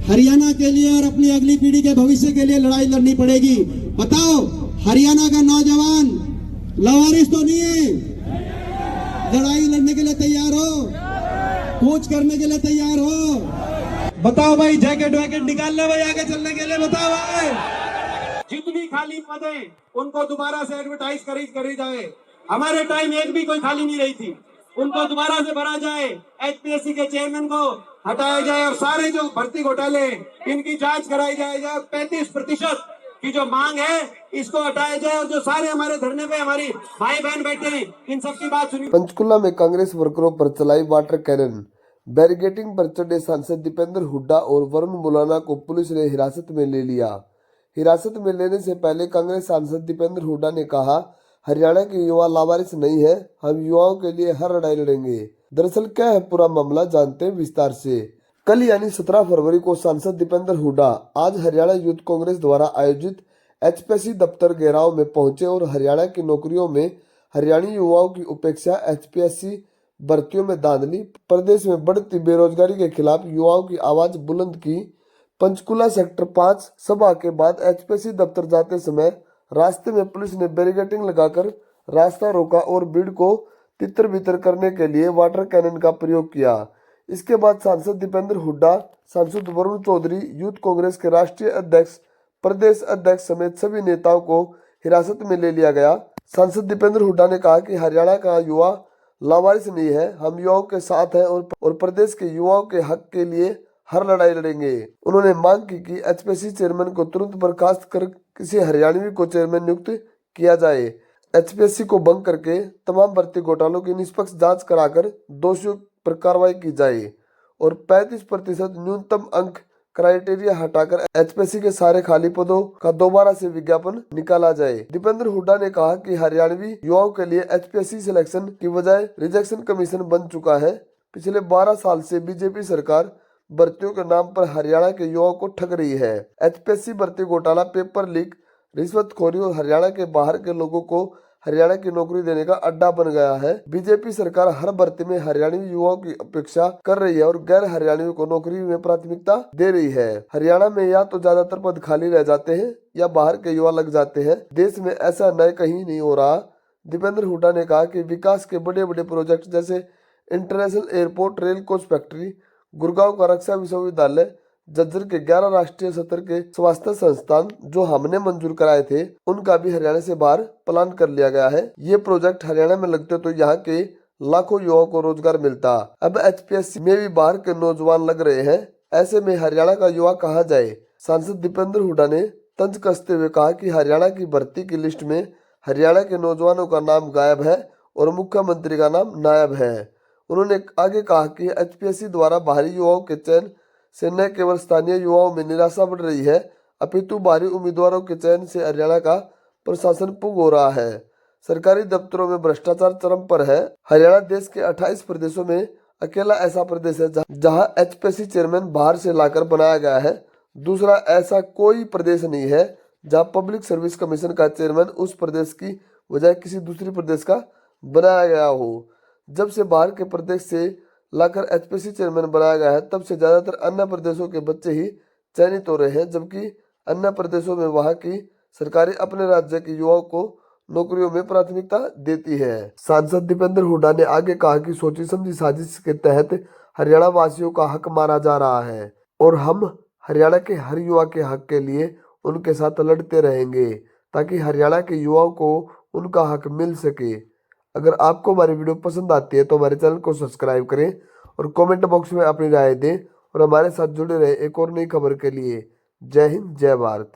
हरियाणा के लिए और अपनी अगली पीढ़ी के भविष्य के लिए लड़ाई लड़नी पड़ेगी। बताओ, हरियाणा का नौजवान लावारिस तो नहीं है? लड़ाई लड़ने के लिए तैयार हो? कूच करने के लिए तैयार हो? बताओ भाई, जैकेट वैकेट निकाल ले भाई, आगे चलने के लिए बताओ भाई। जितनी खाली पदें उनको दोबारा से एडवर्टाइज करी जाए। हमारे टाइम एक भी कोई खाली नहीं रही थी, उनको दोबारा से भरा जाए। एचपीएससी के चेयरमैन को हटाया जाए और सारे जो भर्ती घोटाले इनकी जांच कराई जाए। 35% की जो मांग है इसको हटाया जाए और जो सारे हमारे धरने पे हमारी भाई बहन बैठे हैं इन सबकी बात सुनी। पंचकुला में कांग्रेस वर्करों पर चलाई वाटर कैनन। बैरिकेडिंग पर चढ़े सांसद दीपेंद्र हुड्डा और वरुण मुलाना को पुलिस ने हिरासत में ले लिया। हिरासत में लेने से पहले कांग्रेस सांसद दीपेंद्र हुड्डा ने कहा, हरियाणा के युवा लावारिस नहीं है, हम युवाओं के लिए हर लड़ाई लड़ेंगे। दरअसल क्या है पूरा मामला, जानते हैं विस्तार से। कल यानी 17 फरवरी को सांसद दीपेंद्र हुड्डा आज हरियाणा यूथ कांग्रेस द्वारा आयोजित एचपीएससी दफ्तर घेराव में पहुंचे और हरियाणा की नौकरियों में हरियाणी युवाओं की उपेक्षा एचपीएससी भर्तियों में धांधली, प्रदेश में बढ़ती बेरोजगारी के खिलाफ युवाओं की आवाज बुलंद की। पंचकुला सेक्टर 5 सभा के बाद एचपीएससी दफ्तर जाते समय रास्ते में पुलिस ने बैरिकेडिंग लगाकर रास्ता रोका और भीड़ को तितर बितर करने के लिए वाटर कैनन का प्रयोग किया। इसके बाद सांसद दीपेंद्र हुड्डा, सांसद वरुण चौधरी, यूथ कांग्रेस के राष्ट्रीय अध्यक्ष, प्रदेश अध्यक्ष समेत सभी नेताओं को हिरासत में ले लिया गया। सांसद दीपेंद्र हुड्डा ने कहा कि हरियाणा का युवा लावारिस नहीं है, हम युवाओं के साथ हैं और प्रदेश के युवाओं के हक के लिए हर लड़ाई लड़ेंगे। उन्होंने मांग की कि एचपीएससी चेयरमैन को तुरंत बर्खास्त कर किसी हरियाणवी को चेयरमैन नियुक्त किया जाए। एचपीएससी को भंग करके तमाम भर्ती घोटालों की निष्पक्ष जांच कराकर दोषियों पर कार्रवाई की जाए और 35% न्यूनतम अंक क्राइटेरिया हटाकर एचपीएससी के सारे खाली पदों का दोबारा से विज्ञापन निकाला जाए। दीपेंद्र हुड्डा ने कहा कि हरियाणवी युवाओं के लिए एचपीएससी सिलेक्शन की बजाय रिजेक्शन कमीशन बन चुका है। पिछले 12 साल से बीजेपी सरकार भर्तियों के नाम पर हरियाणा के युवाओं को ठग रही है। एचपीएससी भर्ती घोटाला, पेपर लीक, रिश्वतखोरी और हरियाणा के बाहर के लोगों को हरियाणा की नौकरी देने का अड्डा बन गया है। बीजेपी सरकार हर भर्ती में हरियाणवी युवाओं की अपेक्षा कर रही है और गैर हरियाणवी को नौकरी में प्राथमिकता दे रही है। हरियाणा में या तो ज्यादातर पद खाली रह जाते हैं या बाहर के युवा लग जाते हैं। देश में ऐसा अन्याय कहीं नहीं हो रहा। दीपेंद्र हुड्डा ने कहा कि विकास के बड़े बड़े प्रोजेक्ट जैसे international airport, rail coach factory, Gurgaon का रक्षा विश्वविद्यालय, झज्जर के 11 राष्ट्रीय स्तर के स्वास्थ्य संस्थान जो हमने मंजूर कराए थे, उनका भी हरियाणा से बाहर प्लान कर लिया गया है। ये प्रोजेक्ट हरियाणा में लगते तो यहाँ के लाखों युवाओं को रोजगार मिलता। अब एचपीएससी में भी बाहर के नौजवान लग रहे हैं, ऐसे में हरियाणा का युवा कहाँ जाए। सांसद दीपेंद्र हुड्डा ने तंज कसते हुए कहा कि हरियाणा की भर्ती की लिस्ट में हरियाणा के नौजवानों का नाम गायब है और मुख्यमंत्री का नाम नायब है। उन्होंने आगे कहा कि एचपीएससी द्वारा बाहरी युवाओं के चयन से न केवल स्थानीय युवाओं में निराशा बढ़ रही है, अपितु बाहरी उम्मीदवारों के चयन से हरियाणा का प्रशासन पुंग हो रहा है। सरकारी दफ्तरों में भ्रष्टाचार चरम पर है। हरियाणा देश के 28 प्रदेशों में अकेला ऐसा प्रदेश है जहां एचपीएससी चेयरमैन बाहर से लाकर बनाया गया है। दूसरा ऐसा कोई प्रदेश नहीं है जहां पब्लिक सर्विस कमीशन का चेयरमैन उस प्रदेश की बजाय किसी दूसरे प्रदेश का बनाया गया हो। जब से बाहर के प्रदेश से लाकर एचपीएससी चेयरमैन बनाया गया है, तब से ज्यादातर अन्य प्रदेशों के बच्चे ही चयनित हो रहे हैं, जबकि अन्य प्रदेशों में वहां की सरकारें अपने राज्य के युवाओं को नौकरियों में प्राथमिकता देती है। सांसद दीपेंद्र हुड्डा ने आगे कहा कि सोची समझी साजिश के तहत हरियाणा वासियों का हक मारा जा रहा है और हम हरियाणा के हर युवा के हक के लिए उनके साथ लड़ते रहेंगे ताकि हरियाणा के युवाओं को उनका हक मिल सके। अगर आपको हमारी वीडियो पसंद आती है तो हमारे चैनल को सब्सक्राइब करें और कमेंट बॉक्स में अपनी राय दें और हमारे साथ जुड़े रहे एक और नई खबर के लिए। जय हिंद, जय भारत।